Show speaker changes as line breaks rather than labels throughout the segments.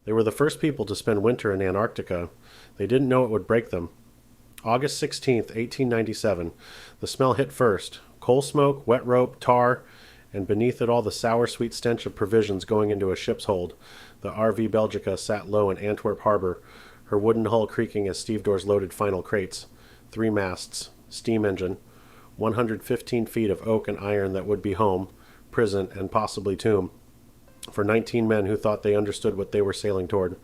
They were the first people to spend winter in Antarctica. They didn't know it would break them. August 16th, 1897. The smell hit first. Coal smoke, wet rope, tar, and beneath it all the sour, sweet stench of provisions going into a ship's hold. The RV Belgica sat low in Antwerp harbor, her wooden hull creaking as stevedores loaded final crates. 3 masts, steam engine, 115 feet of oak and iron that would be home, prison, and possibly tomb, for 19 men who thought they understood what they were sailing toward.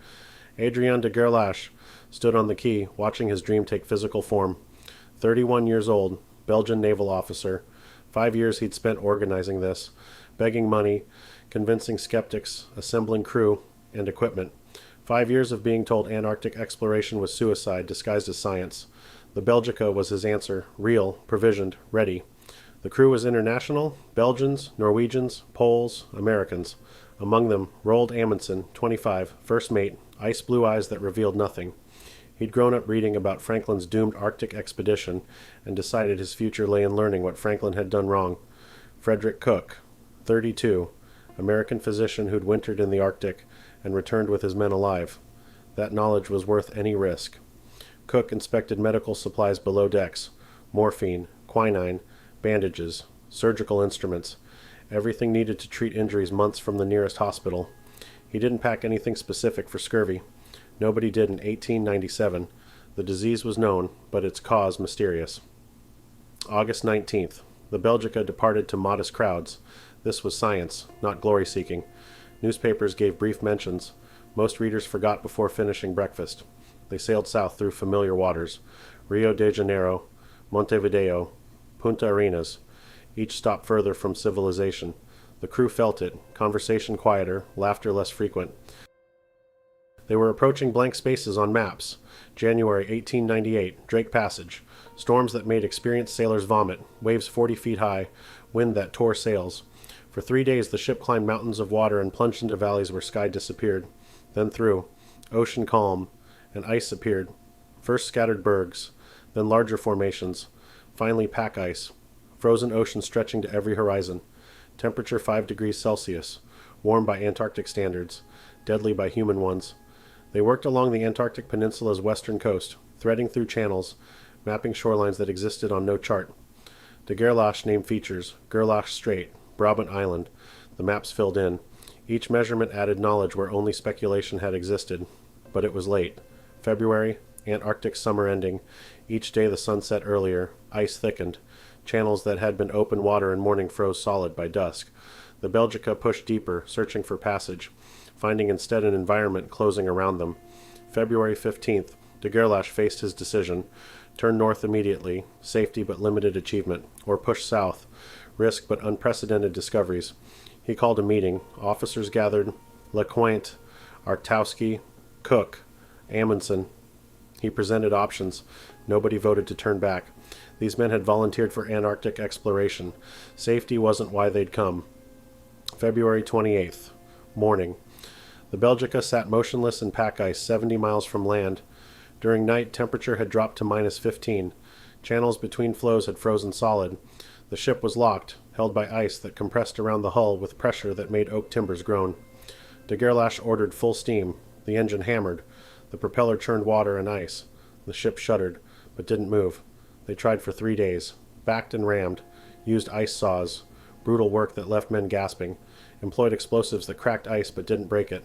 Adrien de Gerlache stood on the quay, watching his dream take physical form. 31 years old, Belgian naval officer. 5 years he'd spent organizing this, begging money, convincing skeptics, assembling crew and equipment. 5 years of being told Antarctic exploration was suicide disguised as science. The Belgica was his answer, real, provisioned, ready. The crew was international, Belgians, Norwegians, Poles, Americans. Among them, Roald Amundsen, 25, first mate, ice blue eyes that revealed nothing. He'd grown up reading about Franklin's doomed Arctic expedition and decided his future lay in learning what Franklin had done wrong. Frederick Cook, 32, American physician who'd wintered in the Arctic and returned with his men alive. That knowledge was worth any risk. Cook inspected medical supplies below decks, morphine, quinine, bandages, surgical instruments, everything needed to treat injuries months from the nearest hospital. He didn't pack anything specific for scurvy. Nobody did in 1897. The disease was known, but its cause mysterious. August 19th. The Belgica departed to modest crowds. This was science, not glory-seeking. Newspapers gave brief mentions. Most readers forgot before finishing breakfast. They sailed south through familiar waters. Rio de Janeiro, Montevideo, Punta Arenas. Each stop further from civilization. The crew felt it, conversation quieter, laughter less frequent. They were approaching blank spaces on maps. January 1898, Drake Passage. Storms that made experienced sailors vomit, waves 40 feet high, wind that tore sails. For 3 days the ship climbed mountains of water and plunged into valleys where sky disappeared. Then through. Ocean calm, and ice appeared. First scattered bergs, then larger formations, finally pack ice. Frozen ocean stretching to every horizon. Temperature 5 degrees Celsius. Warm by Antarctic standards. Deadly by human ones. They worked along the Antarctic Peninsula's western coast, threading through channels, mapping shorelines that existed on no chart. De Gerlache named features, Gerlache Strait, Brabant Island. The maps filled in. Each measurement added knowledge where only speculation had existed. But it was late. February, Antarctic summer ending. Each day the sun set earlier. Ice thickened. Channels that had been open water in morning froze solid by dusk. The Belgica pushed deeper, searching for passage, finding instead an environment closing around them. February 15th, de Gerlache faced his decision. Turn north immediately, safety but limited achievement, or push south, risk but unprecedented discoveries. He called a meeting. Officers gathered. LeCointe, Artowski, Cook, Amundsen. He presented options. Nobody voted to turn back. These men had volunteered for Antarctic exploration. Safety wasn't why they'd come. February 28th, morning. The Belgica sat motionless in pack ice 70 miles from land. During night, temperature had dropped to -15. Channels between flows had frozen solid. The ship was locked, held by ice that compressed around the hull with pressure that made oak timbers groan. De Gerlache ordered full steam. The engine hammered. The propeller churned water and ice. The ship shuddered, but didn't move. They tried for 3 days. Backed and rammed. Used ice saws. Brutal work that left men gasping. Employed explosives that cracked ice but didn't break it.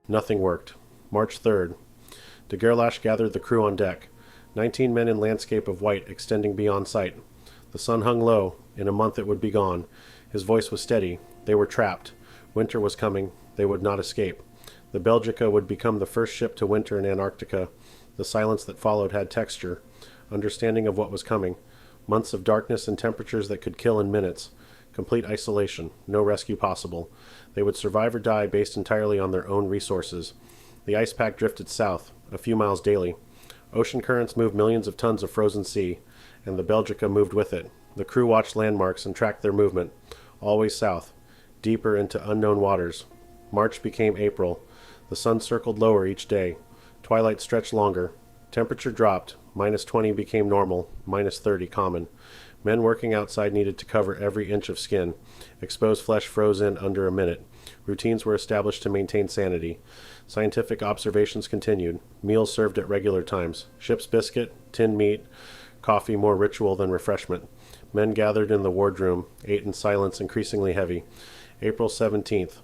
Nothing worked. March 3rd. De Gerlache gathered the crew on deck. 19 men in landscape of white extending beyond sight. The sun hung low. In a month it would be gone. His voice was steady. They were trapped. Winter was coming. They would not escape. The Belgica would become the first ship to winter in Antarctica. The silence that followed had texture. Understanding of what was coming. Months of darkness and temperatures that could kill in minutes. Complete isolation. No rescue possible. They would survive or die based entirely on their own resources. The ice pack drifted south, a few miles daily. Ocean currents moved millions of tons of frozen sea, and the Belgica moved with it. The crew watched landmarks and tracked their movement. Always south, deeper into unknown waters. March became April. The sun circled lower each day. Twilight stretched longer. Temperature dropped. -20 became normal. -30 common. Men working outside needed to cover every inch of skin. Exposed flesh froze in under a minute. Routines were established to maintain sanity. Scientific observations continued. Meals served at regular times. Ship's biscuit, tinned meat, coffee more ritual than refreshment. Men gathered in the wardroom, ate in silence increasingly heavy. April 17th.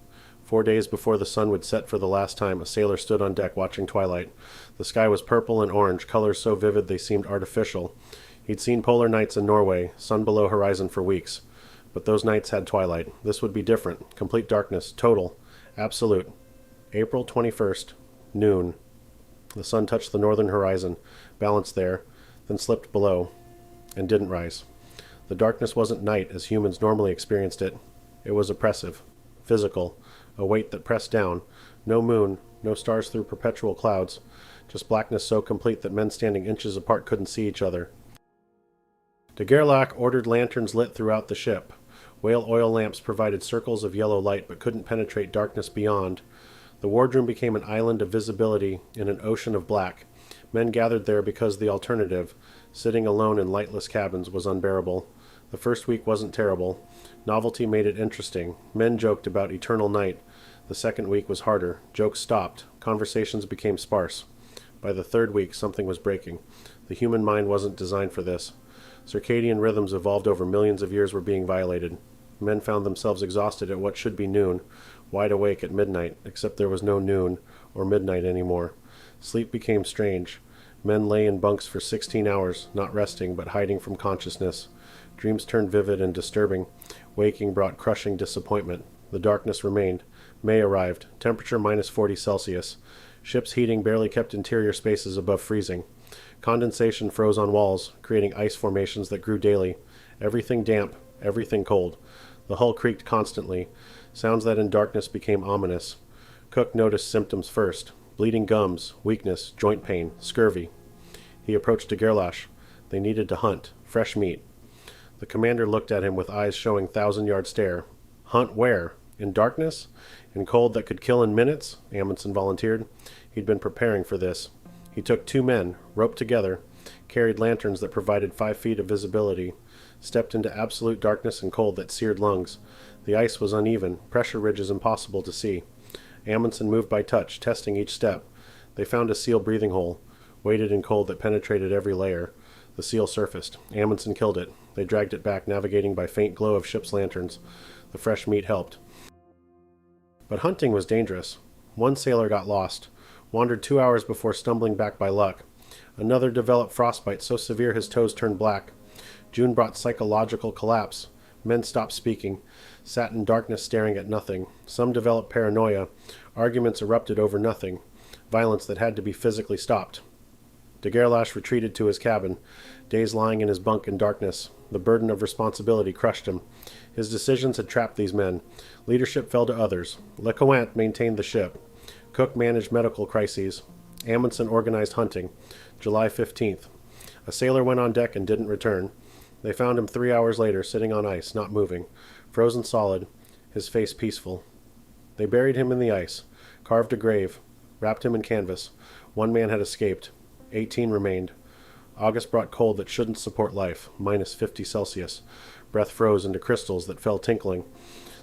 4 days before the sun would set for the last time, a sailor stood on deck watching twilight. The sky was purple and orange, colors so vivid they seemed artificial. He'd seen polar nights in Norway, sun below horizon for weeks. But those nights had twilight. This would be different. Complete darkness. Total. Absolute. April 21st. Noon. The sun touched the northern horizon, balanced there, then slipped below, and didn't rise. The darkness wasn't night as humans normally experienced it. It was oppressive. Physical. A weight that pressed down. No moon, no stars through perpetual clouds. Just blackness so complete that men standing inches apart couldn't see each other. De Gerlache ordered lanterns lit throughout the ship. Whale oil lamps provided circles of yellow light but couldn't penetrate darkness beyond. The wardroom became an island of visibility in an ocean of black. Men gathered there because the alternative, sitting alone in lightless cabins, was unbearable. The first week wasn't terrible. Novelty made it interesting. Men joked about eternal night. The second week was harder. Jokes stopped. Conversations became sparse. By the third week, something was breaking. The human mind wasn't designed for this. Circadian rhythms evolved over millions of years were being violated. Men found themselves exhausted at what should be noon, wide awake at midnight, except there was no noon or midnight anymore. Sleep became strange. Men lay in bunks for 16 hours, not resting, but hiding from consciousness. Dreams turned vivid and disturbing. Waking brought crushing disappointment. The darkness remained. May arrived. Temperature minus 40 Celsius. Ship's heating barely kept interior spaces above freezing. Condensation froze on walls, creating ice formations that grew daily. Everything damp, everything cold. The hull creaked constantly. Sounds that in darkness became ominous. Cook noticed symptoms first. Bleeding gums, weakness, joint pain, scurvy. He approached de Gerlache. They needed to hunt. Fresh meat. The commander looked at him with eyes showing 1,000-yard stare. Hunt where? In darkness? In cold that could kill in minutes? Amundsen volunteered. He'd been preparing for this. He took 2 men, roped together, carried lanterns that provided 5 feet of visibility, stepped into absolute darkness and cold that seared lungs. The ice was uneven, pressure ridges impossible to see. Amundsen moved by touch, testing each step. They found a seal breathing hole, weighted in cold that penetrated every layer. The seal surfaced. Amundsen killed it. They dragged it back, navigating by faint glow of ship's lanterns. The fresh meat helped. But hunting was dangerous. One sailor got lost, wandered 2 hours before stumbling back by luck. Another developed frostbite so severe his toes turned black. June brought psychological collapse. Men stopped speaking, sat in darkness staring at nothing. Some developed paranoia. Arguments erupted over nothing. Violence that had to be physically stopped. De Gerlache retreated to his cabin, days lying in his bunk in darkness. The burden of responsibility crushed him. His decisions had trapped these men. Leadership fell to others. Lecointe maintained the ship. Cook managed medical crises. Amundsen organized hunting. July 15th. A sailor went on deck and didn't return. They found him 3 hours later, sitting on ice, not moving, frozen solid, his face peaceful. They buried him in the ice, carved a grave, wrapped him in canvas. 1 man had escaped. 18 remained. August brought cold that shouldn't support life, minus 50 Celsius. Breath froze into crystals that fell tinkling.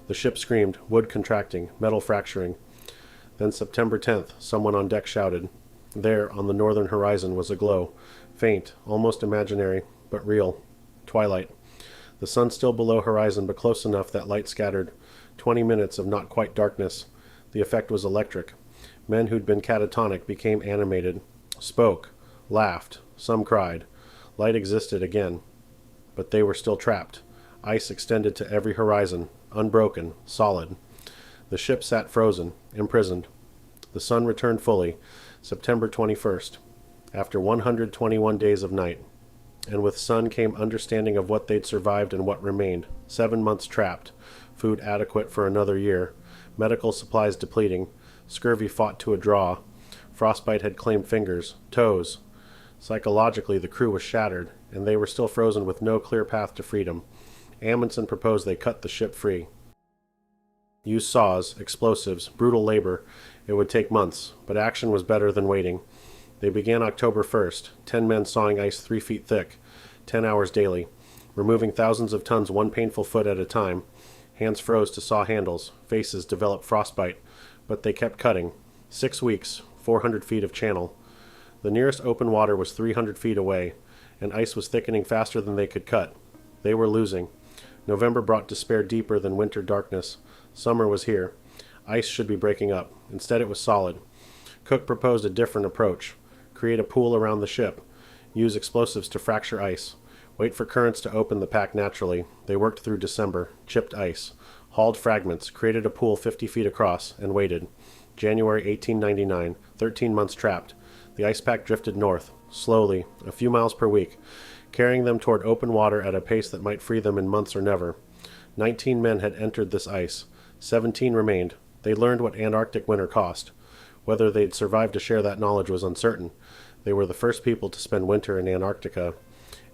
The ship screamed, wood contracting, metal fracturing. Then September 10th, someone on deck shouted. There, on the northern horizon, was a glow. Faint, almost imaginary, but real. Twilight. The sun still below horizon, but close enough that light scattered. 20 minutes of not quite darkness. The effect was electric. Men who'd been catatonic became animated. Spoke. Laughed. Some cried. Light existed again. But they were still trapped. Ice extended to every horizon. Unbroken. Solid. The ship sat frozen. Imprisoned. The sun returned fully. September 21st. After 121 days of night. And with sun came understanding of what they'd survived and what remained. 7 months trapped. Food adequate for another year. Medical supplies depleting. Scurvy fought to a draw. Frostbite had claimed fingers, toes. Psychologically, the crew was shattered, and they were still frozen with no clear path to freedom. Amundsen proposed they cut the ship free. Use saws, explosives, brutal labor. It would take months, but action was better than waiting. They began October 1st, 10 men sawing ice 3 feet thick, 10 hours daily, removing thousands of tons 1 painful foot at a time. Hands froze to saw handles, faces developed frostbite, but they kept cutting. 6 weeks, 400 feet of channel. The nearest open water was 300 feet away, and ice was thickening faster than they could cut. They were losing. November brought despair deeper than winter darkness. Summer was here. Ice should be breaking up. Instead it was solid. Cook proposed a different approach. Create a pool around the ship. Use explosives to fracture ice. Wait for currents to open the pack naturally. They worked through December. Chipped ice. Hauled fragments. Created a pool 50 feet across. And waited. January 1899. 13 months trapped. The ice pack drifted north. Slowly. A few miles per week. Carrying them toward open water at a pace that might free them in months or never. 19 men had entered this ice. 17 remained. They learned what Antarctic winter cost. Whether they'd survive to share that knowledge was uncertain. They were the first people to spend winter in Antarctica,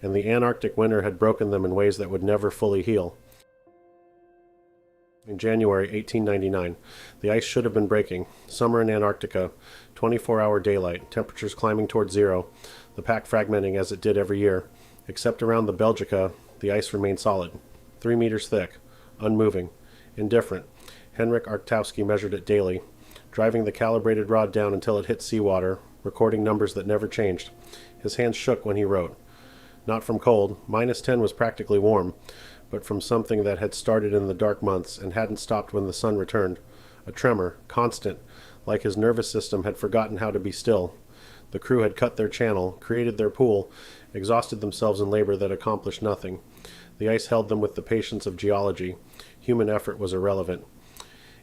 and the Antarctic winter had broken them in ways that would never fully heal. In January 1899, the ice should have been breaking. Summer in Antarctica, 24-hour daylight, temperatures climbing toward zero, the pack fragmenting as it did every year. Except around the Belgica, the ice remained solid, 3 meters thick, unmoving, indifferent. Henrik Arctowski measured it daily, driving the calibrated rod down until it hit seawater, recording numbers that never changed. His hands shook when he wrote. Not from cold, -10 was practically warm, but from something that had started in the dark months and hadn't stopped when the sun returned. A tremor, constant, like his nervous system had forgotten how to be still. The crew had cut their channel, created their pool, exhausted themselves in labor that accomplished nothing. The ice held them with the patience of geology. Human effort was irrelevant.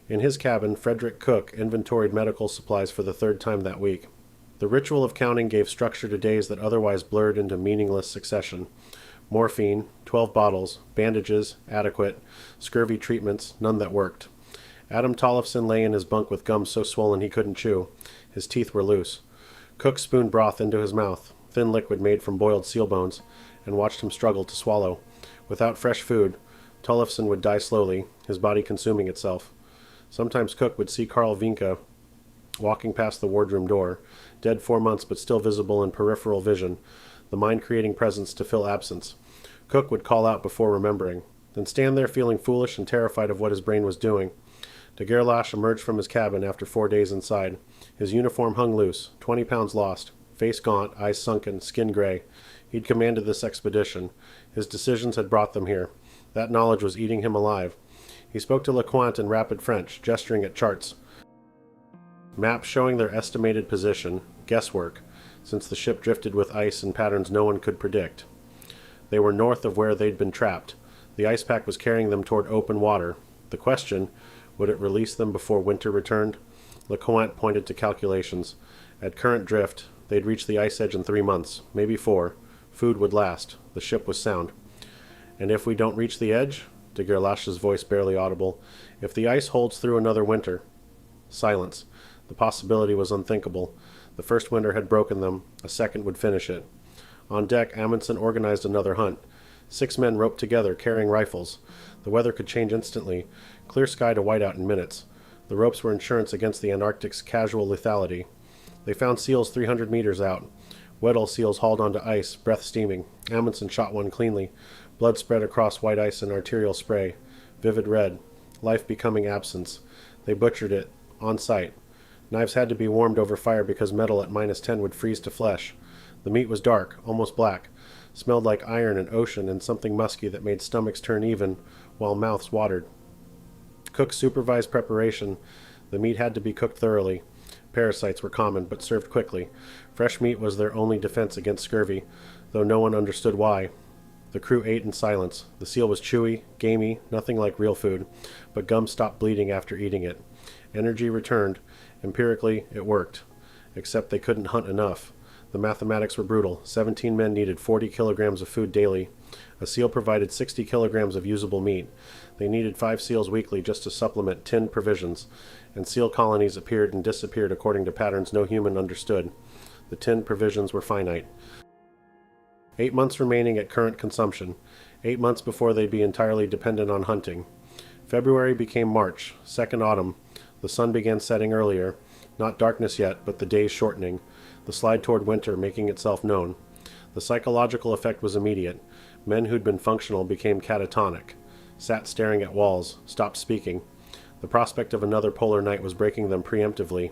In his cabin, Frederick Cook inventoried medical supplies for the 3rd time that week. The ritual of counting gave structure to days that otherwise blurred into meaningless succession. Morphine, 12 bottles, bandages, adequate, scurvy treatments, none that worked. Adam Tollefson lay in his bunk with gums so swollen he couldn't chew. His teeth were loose. Cook spooned broth into his mouth, thin liquid made from boiled seal bones, and watched him struggle to swallow. Without fresh food, Tollefson would die slowly, his body consuming itself. Sometimes Cook would see Karl Vinke walking past the wardroom door, dead 4 months but still visible in peripheral vision, the mind-creating presence to fill absence. Cook would call out before remembering, then stand there feeling foolish and terrified of what his brain was doing. De Gerlache emerged from his cabin after 4 days inside. His uniform hung loose, 20 pounds lost, face gaunt, eyes sunken, skin gray. He'd commanded this expedition. His decisions had brought them here. That knowledge was eating him alive. He spoke to LeCointe in rapid French, gesturing at charts. Maps showing their estimated position, guesswork, since the ship drifted with ice in patterns no one could predict. They were north of where they'd been trapped. The ice pack was carrying them toward open water. The question, would it release them before winter returned? LeCointe pointed to calculations. At current drift, they'd reach the ice edge in 3 months, maybe 4. Food would last. The ship was sound. And if we don't reach the edge? De Gerlache's voice barely audible. If the ice holds through another winter? Silence. The possibility was unthinkable. The first winter had broken them. A second would finish it. On deck, Amundsen organized another hunt. 6 men roped together, carrying rifles. The weather could change instantly. Clear sky to whiteout in minutes. The ropes were insurance against the Antarctic's casual lethality. They found seals 300 meters out. Weddell seals hauled onto ice, breath steaming. Amundsen shot one cleanly. Blood spread across white ice in arterial spray. Vivid red. Life becoming absence. They butchered it, on sight. Knives had to be warmed over fire because metal at -10 would freeze to flesh. The meat was dark, almost black. Smelled like iron and ocean and something musky that made stomachs turn even, while mouths watered. Cook supervised preparation. The meat had to be cooked thoroughly. Parasites were common, but served quickly. Fresh meat was their only defense against scurvy, though no one understood why. The crew ate in silence. The seal was chewy, gamey, nothing like real food, but gums stopped bleeding after eating it. Energy returned. Empirically, it worked. Except they couldn't hunt enough. The mathematics were brutal. 17 men needed 40 kilograms of food daily. A seal provided 60 kilograms of usable meat. They needed 5 seals weekly just to supplement tinned provisions, and seal colonies appeared and disappeared according to patterns no human understood. The tinned provisions were finite. 8 months remaining at current consumption. 8 months before they'd be entirely dependent on hunting. February became March, second autumn. The sun began setting earlier. Not darkness yet, but the days shortening. The slide toward winter making itself known. The psychological effect was immediate. Men who'd been functional became catatonic. sat staring at walls, stopped speaking. The prospect of another polar night was breaking them preemptively.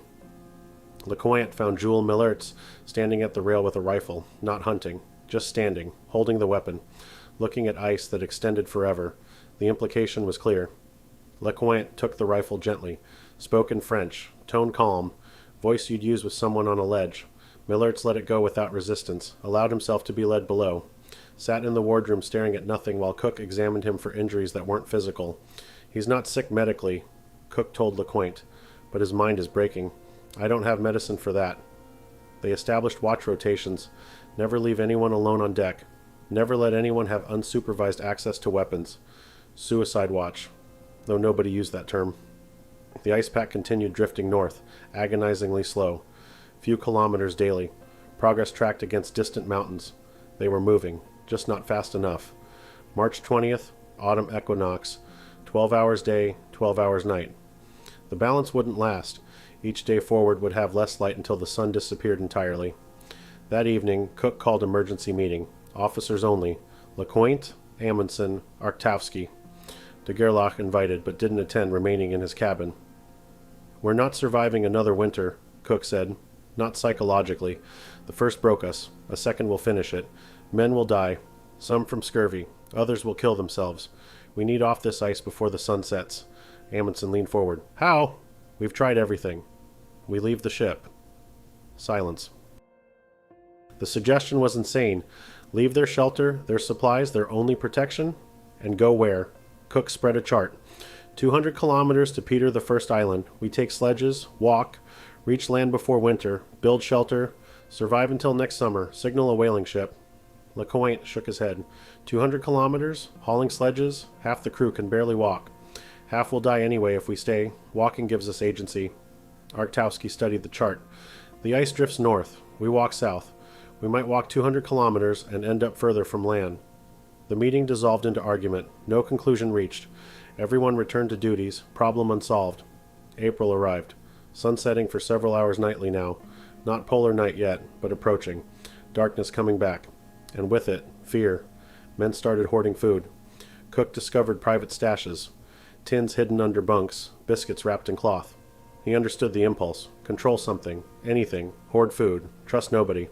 LeCointe found Jules Millertz standing at the rail with a rifle, not hunting, just standing, holding the weapon, looking at ice that extended forever. The implication was clear. LeCointe took the rifle gently, spoke in French, tone calm, voice you'd use with someone on a ledge. Millertz let it go without resistance, allowed himself to be led below, sat in the wardroom staring at nothing while Cook examined him for injuries that weren't physical. He's not sick medically, Cook told LeCointe, but his mind is breaking. I don't have medicine for that. They established watch rotations. Never leave anyone alone on deck. Never let anyone have unsupervised access to weapons. Suicide watch, though nobody used that term. The ice pack continued drifting north, agonizingly slow. Few kilometers daily. Progress tracked against distant mountains. They were moving, just not fast enough. March 20th, autumn equinox. 12 hours day, 12 hours night. The balance wouldn't last. Each day forward would have less light until the sun disappeared entirely. That evening, Cook called emergency meeting. Officers only. LeCointe, Amundsen, Arctowski. De Gerlache invited, but didn't attend, remaining in his cabin. We're not surviving another winter, Cook said. Not psychologically. The first broke us. A second will finish it. Men will die. Some from scurvy. Others will kill themselves. We need off this ice before the sun sets. Amundsen leaned forward. How? We've tried everything. We leave the ship. Silence. The suggestion was insane. Leave their shelter, their supplies, their only protection, and go where? Cook spread a chart. 200 kilometers to Peter the First Island. We take sledges, walk, reach land before winter, build shelter, survive until next summer, signal a whaling ship. LeCointe shook his head. 200 kilometers, hauling sledges, half the crew can barely walk. Half will die anyway if we stay. Walking gives us agency. Arctowski studied the chart. The ice drifts north. We walk south. We might walk 200 kilometers and end up further from land. The meeting dissolved into argument. No conclusion reached. Everyone returned to duties. Problem unsolved. April arrived. Sun setting for several hours nightly now. Not polar night yet, but approaching. Darkness coming back. And with it, fear. Men started hoarding food. Cook discovered private stashes. Tins hidden under bunks, biscuits wrapped in cloth. He understood the impulse. Control something, anything, hoard food, trust nobody.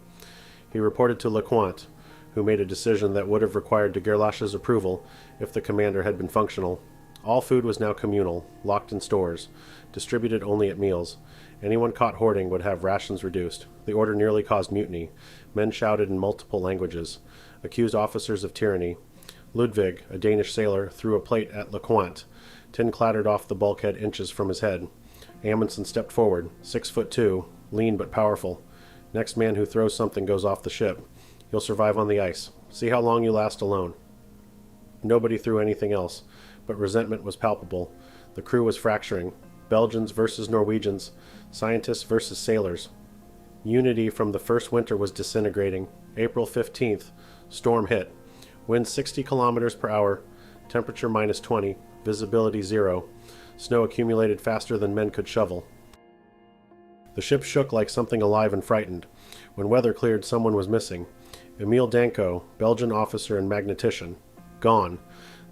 He reported to LeCointe, who made a decision that would have required de Gerlache's approval if the commander had been functional. All food was now communal, locked in stores, distributed only at meals. Anyone caught hoarding would have rations reduced. The order nearly caused mutiny. Men shouted in multiple languages, accused officers of tyranny. Ludwig, a Danish sailor, threw a plate at LeCointe. Tin clattered off the bulkhead inches from his head. Amundsen stepped forward, 6'2", lean but powerful. Next man who throws something goes off the ship. You'll survive on the ice. See how long you last alone. Nobody threw anything else, but resentment was palpable. The crew was fracturing. Belgians versus Norwegians, scientists versus sailors. Unity from the first winter was disintegrating. April 15th, storm hit. Wind 60 kilometers per hour, temperature minus 20, visibility 0. Snow accumulated faster than men could shovel. The ship shook like something alive and frightened. When weather cleared, someone was missing. Emile Danko, Belgian officer and magnetician. Gone.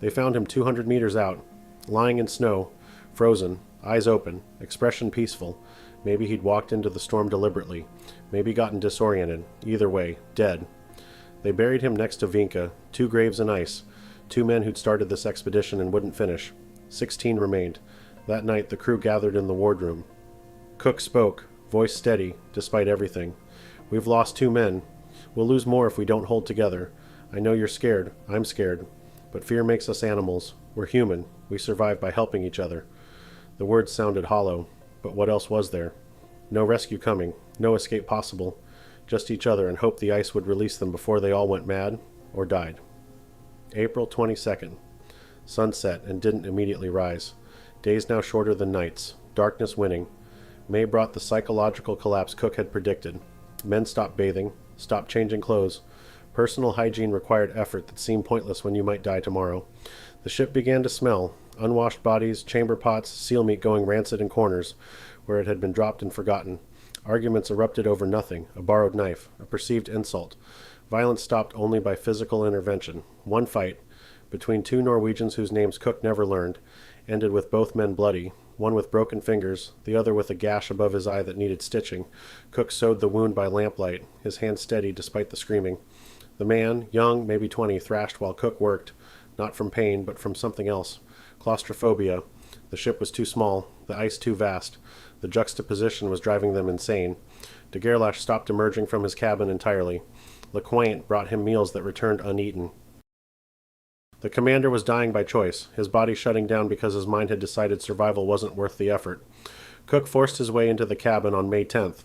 They found him 200 meters out, lying in snow, frozen, eyes open, expression peaceful. Maybe he'd walked into the storm deliberately. Maybe gotten disoriented. Either way, dead. They buried him next to Vinca, 2 graves in ice. 2 men who'd started this expedition and wouldn't finish. 16 remained. That night the crew gathered in the wardroom. Cook spoke, voice steady, despite everything. We've lost 2 men. We'll lose more if we don't hold together. I know you're scared. I'm scared. But fear makes us animals. We're human. We survive by helping each other. The words sounded hollow, but what else was there? No rescue coming. No escape possible. Just each other and hope the ice would release them before they all went mad or died. April 22nd. Sunset and didn't immediately rise. Days now shorter than nights. Darkness winning. May brought the psychological collapse Cook had predicted. Men stopped bathing, stopped changing clothes. Personal hygiene required effort that seemed pointless when you might die tomorrow. The ship began to smell. Unwashed bodies, chamber pots, seal meat going rancid in corners where it had been dropped and forgotten. Arguments erupted over nothing, a borrowed knife, a perceived insult. Violence stopped only by physical intervention. One fight, between two Norwegians whose names Cook never learned, ended with both men bloody, one with broken fingers, the other with a gash above his eye that needed stitching. Cook sewed the wound by lamplight, his hand steady despite the screaming. The man, young, maybe 20, thrashed while Cook worked, not from pain, but from something else. Claustrophobia. The ship was too small, the ice too vast. The juxtaposition was driving them insane. De Gerlache stopped emerging from his cabin entirely. LeQuaint brought him meals that returned uneaten. The commander was dying by choice, his body shutting down because his mind had decided survival wasn't worth the effort. Cook forced his way into the cabin on May 10th.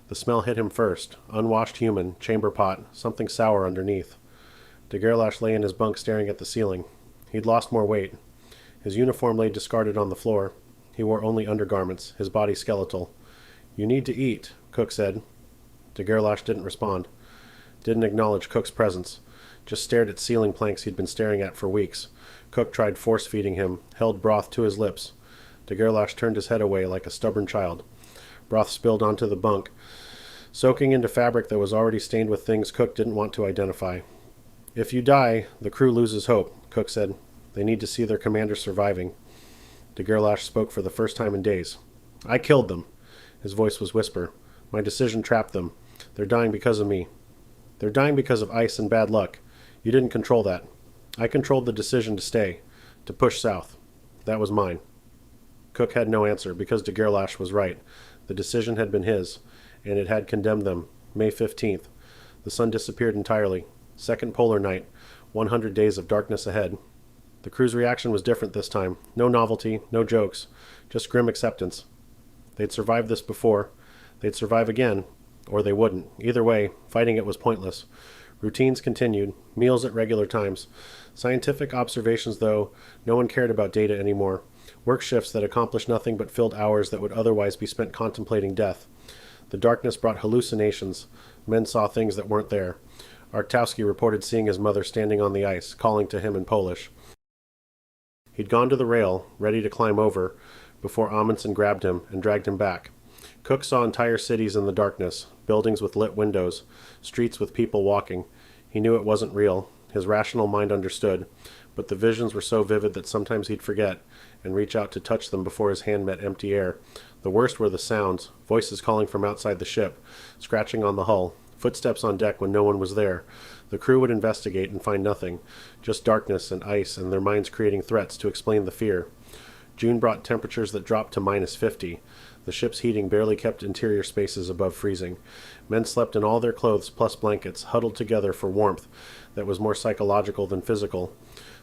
The smell hit him first, unwashed human, chamber pot, something sour underneath. De Gerlache lay in his bunk staring at the ceiling. He'd lost more weight. His uniform lay discarded on the floor. He wore only undergarments, his body skeletal. "You need to eat," Cook said. De Gerlache didn't respond. Didn't acknowledge Cook's presence. Just stared at ceiling planks he'd been staring at for weeks. Cook tried force-feeding him, held broth to his lips. De Gerlache turned his head away like a stubborn child. Broth spilled onto the bunk, soaking into fabric that was already stained with things Cook didn't want to identify. "If you die, the crew loses hope," Cook said. "They need to see their commander surviving." De Gerlache spoke for the first time in days. "I killed them." His voice was whisper. "My decision trapped them. They're dying because of me. They're dying because of ice and bad luck. You didn't control that. I controlled the decision to stay, to push south. That was mine." Cook had no answer, because de Gerlache was right. The decision had been his, and it had condemned them. May 15th. The sun disappeared entirely. Second polar night. 100 days of darkness ahead. The crew's reaction was different this time. No novelty, no jokes, just grim acceptance. They'd survived this before. They'd survive again, or they wouldn't. Either way, fighting it was pointless. Routines continued, meals at regular times. Scientific observations, though, no one cared about data anymore. Work shifts that accomplished nothing but filled hours that would otherwise be spent contemplating death. The darkness brought hallucinations. Men saw things that weren't there. Arctowski reported seeing his mother standing on the ice, calling to him in Polish. He'd gone to the rail, ready to climb over, before Amundsen grabbed him and dragged him back. Cook saw entire cities in the darkness, buildings with lit windows, streets with people walking. He knew it wasn't real. His rational mind understood, but the visions were so vivid that sometimes he'd forget and reach out to touch them before his hand met empty air. The worst were the sounds, voices calling from outside the ship, scratching on the hull, footsteps on deck when no one was there. The crew would investigate and find nothing, just darkness and ice and their minds creating threats to explain the fear. June brought temperatures that dropped to -50. The ship's heating barely kept interior spaces above freezing. Men slept in all their clothes plus blankets, huddled together for warmth that was more psychological than physical.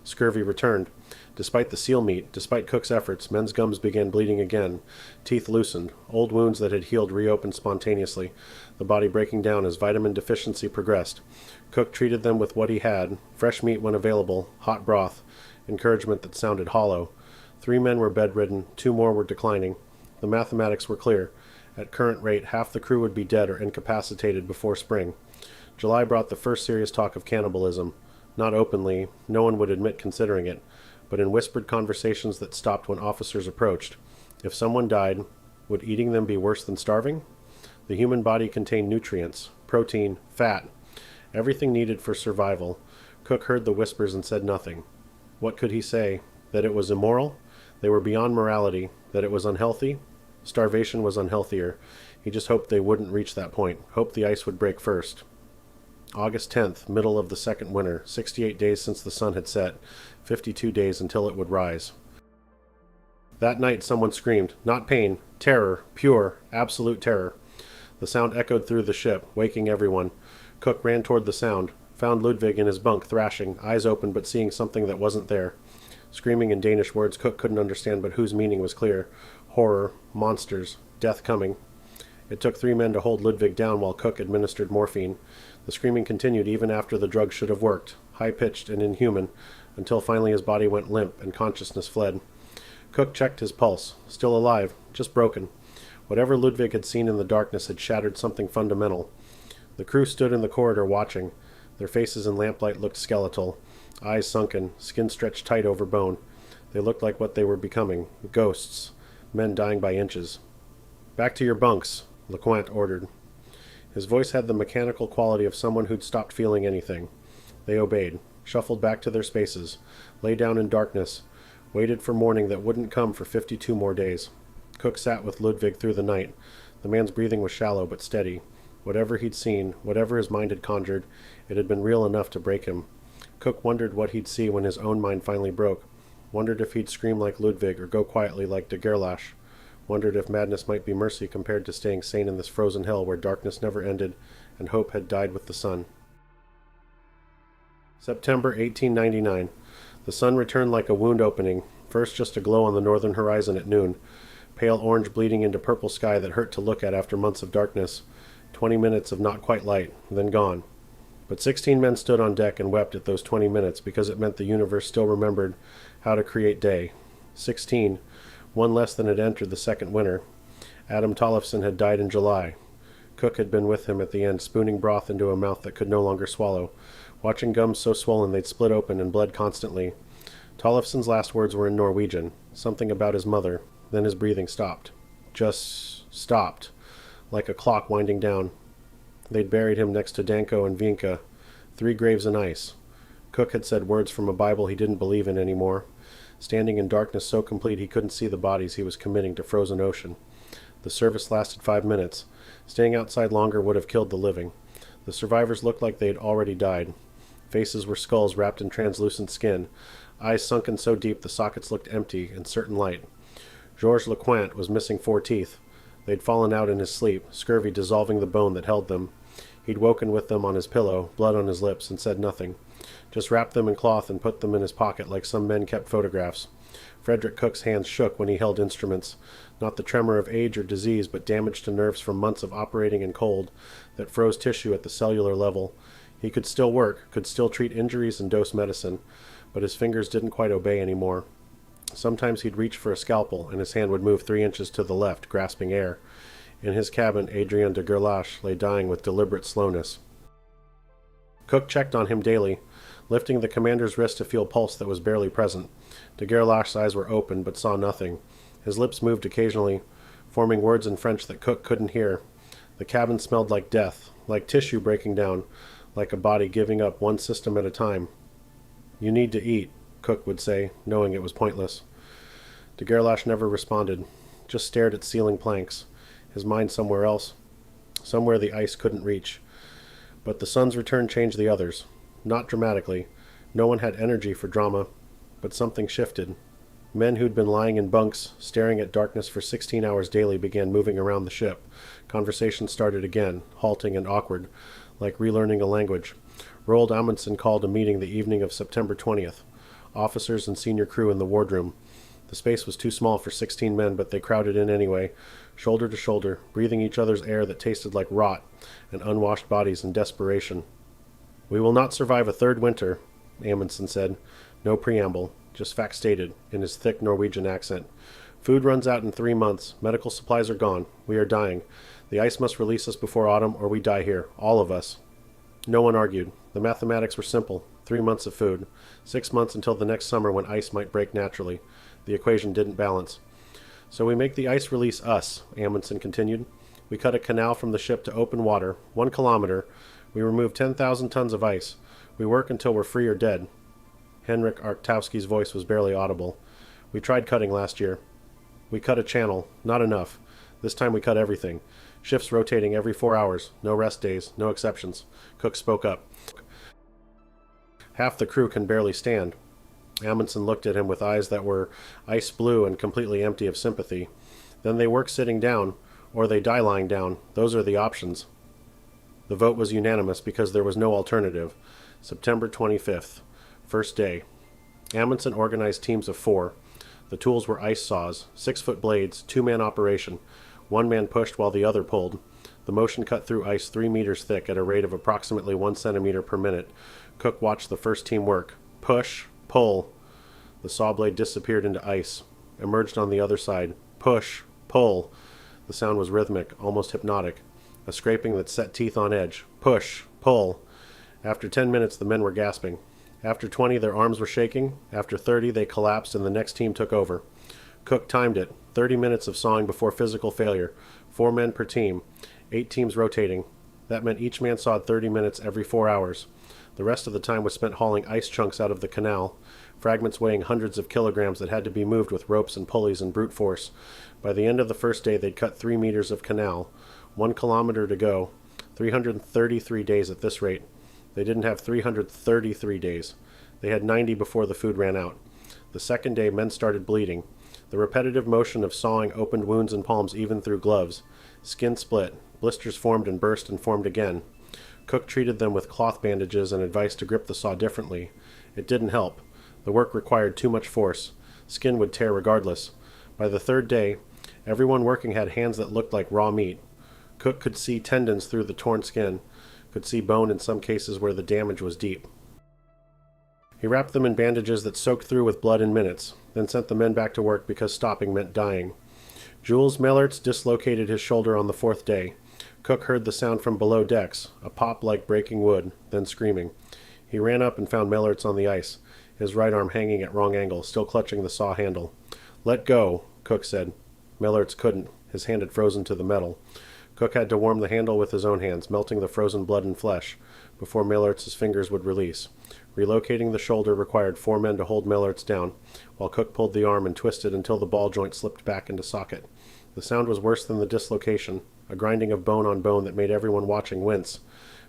Scurvy returned. Despite the seal meat, despite Cook's efforts, men's gums began bleeding again. Teeth loosened. Old wounds that had healed reopened spontaneously, the body breaking down as vitamin deficiency progressed. Cook treated them with what he had, fresh meat when available, hot broth, encouragement that sounded hollow. 3 men were bedridden, 2 more were declining. The mathematics were clear. At current rate, half the crew would be dead or incapacitated before spring. July brought the first serious talk of cannibalism. Not openly, no one would admit considering it, but in whispered conversations that stopped when officers approached. If someone died, would eating them be worse than starving? The human body contained nutrients, protein, fat, everything needed for survival. Cook heard the whispers and said nothing. What could he say? That it was immoral? They were beyond morality. That it was unhealthy? Starvation was unhealthier. He just hoped they wouldn't reach that point. Hoped the ice would break first. August 10th, middle of the second winter, 68 days since the sun had set, 52 days until it would rise. That night someone screamed, not pain, terror, pure, absolute terror. The sound echoed through the ship, waking everyone. Cook ran toward the sound, found Ludwig in his bunk thrashing, eyes open but seeing something that wasn't there. Screaming in Danish words Cook couldn't understand but whose meaning was clear. Horror, monsters, death coming. It took 3 men to hold Ludwig down while Cook administered morphine. The screaming continued even after the drug should have worked, high-pitched and inhuman, until finally his body went limp and consciousness fled. Cook checked his pulse. Still alive, just broken. Whatever Ludwig had seen in the darkness had shattered something fundamental. The crew stood in the corridor watching. Their faces in lamplight looked skeletal, eyes sunken, skin stretched tight over bone. They looked like what they were becoming, ghosts, men dying by inches. "Back to your bunks," LeQuaint ordered. His voice had the mechanical quality of someone who'd stopped feeling anything. They obeyed. shuffled back to their spaces, lay down in darkness, waited for morning that wouldn't come for 52 more days. Cook sat with Ludwig through the night. The man's breathing was shallow but steady. Whatever he'd seen, whatever his mind had conjured, it had been real enough to break him. Cook wondered what he'd see when his own mind finally broke. Wondered if he'd scream like Ludwig or go quietly like de Gerlache. Wondered if madness might be mercy compared to staying sane in this frozen hell where darkness never ended and hope had died with the sun. September 1899. The sun returned like a wound opening, first just a glow on the northern horizon at noon, pale orange bleeding into purple sky that hurt to look at after months of darkness. 20 minutes of not quite light, then gone. But 16 men stood on deck and wept at those 20 minutes because it meant the universe still remembered how to create day. 16, one less than had entered the second winter. Adam Tollefson had died in July. Cook had been with him at the end, spooning broth into a mouth that could no longer swallow, watching gums so swollen they'd split open and bled constantly. Tollefson's last words were in Norwegian, something about his mother. Then his breathing stopped. Just stopped, like a clock winding down. They'd buried him next to Danko and Vinka, 3 graves in ice. Cook had said words from a Bible he didn't believe in anymore, standing in darkness so complete he couldn't see the bodies he was committing to frozen ocean. The service lasted 5 minutes. Staying outside longer would have killed the living. The survivors looked like they'd already died. Faces were skulls wrapped in translucent skin, eyes sunken so deep the sockets looked empty and certain light. Georges Lecointe was missing 4 teeth. They'd fallen out in his sleep, scurvy dissolving the bone that held them. He'd woken with them on his pillow, blood on his lips, and said nothing. Just wrapped them in cloth and put them in his pocket like some men kept photographs. Frederick Cook's hands shook when he held instruments, not the tremor of age or disease, but damage to nerves from months of operating in cold that froze tissue at the cellular level. He could still work, could still treat injuries and dose medicine, but his fingers didn't quite obey anymore. Sometimes he'd reach for a scalpel, and his hand would move 3 inches to the left, grasping air. In his cabin, Adrien de Gerlache lay dying with deliberate slowness. Cook checked on him daily, lifting the commander's wrist to feel pulse that was barely present. De Gerlache's eyes were open, but saw nothing. His lips moved occasionally, forming words in French that Cook couldn't hear. The cabin smelled like death, like tissue breaking down, like a body giving up one system at a time. "You need to eat," Cook would say, knowing it was pointless. De Gerlache never responded, just stared at ceiling planks, his mind somewhere else, somewhere the ice couldn't reach. But the sun's return changed the others. Not dramatically. No one had energy for drama, but something shifted. Men who'd been lying in bunks, staring at darkness for 16 hours daily began moving around the ship. Conversation started again, halting and awkward, like relearning a language. Roald Amundsen called a meeting the evening of September 20th. Officers and senior crew in the wardroom. The space was too small for 16 men, but they crowded in anyway, shoulder to shoulder, breathing each other's air that tasted like rot and unwashed bodies in desperation. "We will not survive a 3rd winter," Amundsen said. No preamble, just fact stated, in his thick Norwegian accent. "Food runs out in 3 months. Medical supplies are gone. We are dying. The ice must release us before autumn, or we die here. All of us." No one argued. The mathematics were simple. 3 months of food. 6 months until the next summer when ice might break naturally. The equation didn't balance. "So we make the ice release us," Amundsen continued. "We cut a canal from the ship to open water, 1 kilometer. We remove 10,000 tons of ice. We work until we're free or dead." Henrik Arktowski's voice was barely audible. "We tried cutting last year. We cut a channel. Not enough. This time we cut everything. Shifts rotating every 4 hours. No rest days. No exceptions." Cook spoke up. "Half the crew can barely stand." Amundsen looked at him with eyes that were ice blue and completely empty of sympathy. "Then they work sitting down, or they die lying down. Those are the options." The vote was unanimous because there was no alternative. September 25th. First day. Amundsen organized teams of 4. The tools were ice saws, 6-foot blades, 2-man operation. 1 man pushed while the other pulled. The motion cut through ice 3 meters thick at a rate of approximately 1 centimeter per minute. Cook watched the first team work. Push, pull. The saw blade disappeared into ice, emerged on the other side. Push, pull. The sound was rhythmic, almost hypnotic. A scraping that set teeth on edge. Push, pull. After 10 minutes, the men were gasping. After 20, their arms were shaking. After 30, they collapsed and the next team took over. Cook timed it. 30 minutes of sawing before physical failure. 4 men per team. 8 teams rotating. That meant each man sawed 30 minutes every 4 hours. The rest of the time was spent hauling ice chunks out of the canal, fragments weighing hundreds of kilograms that had to be moved with ropes and pulleys and brute force. By the end of the first day, they'd cut 3 meters of canal, 1 kilometer to go, 333 days at this rate. They didn't have 333 days. They had 90 before the food ran out. The second day, men started bleeding. The repetitive motion of sawing opened wounds in palms even through gloves. Skin split. Blisters formed and burst and formed again. Cook treated them with cloth bandages and advised to grip the saw differently. It didn't help. The work required too much force. Skin would tear regardless. By the third day, everyone working had hands that looked like raw meat. Cook could see tendons through the torn skin, could see bone in some cases where the damage was deep. He wrapped them in bandages that soaked through with blood in minutes, then sent the men back to work because stopping meant dying. Jules Mellertz dislocated his shoulder on the fourth day. Cook heard the sound from below decks, a pop like breaking wood, then screaming. He ran up and found Mellertz on the ice, his right arm hanging at wrong angle, still clutching the saw handle. "Let go," Cook said. Mellertz couldn't. His hand had frozen to the metal. Cook had to warm the handle with his own hands, melting the frozen blood and flesh, before Mellertz's fingers would release. Relocating the shoulder required 4 men to hold Mellertz down, while Cook pulled the arm and twisted until the ball joint slipped back into socket. The sound was worse than the dislocation, a grinding of bone on bone that made everyone watching wince.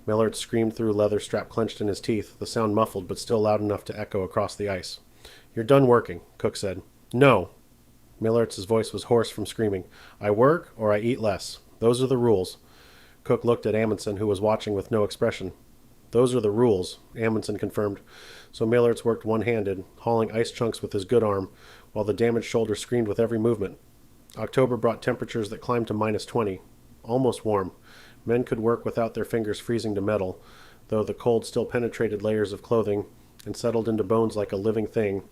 Mellertz screamed through leather strap clenched in his teeth, the sound muffled but still loud enough to echo across the ice. "You're done working," Cook said. "No." Mellertz's voice was hoarse from screaming. "I work or I eat less. Those are the rules." Cook looked at Amundsen, who was watching with no expression. "Those are the rules," Amundsen confirmed. So Mellertz worked one-handed, hauling ice chunks with his good arm, while the damaged shoulder screamed with every movement. October brought temperatures that climbed to -20, almost warm. Men could work without their fingers freezing to metal, though the cold still penetrated layers of clothing and settled into bones like a living thing.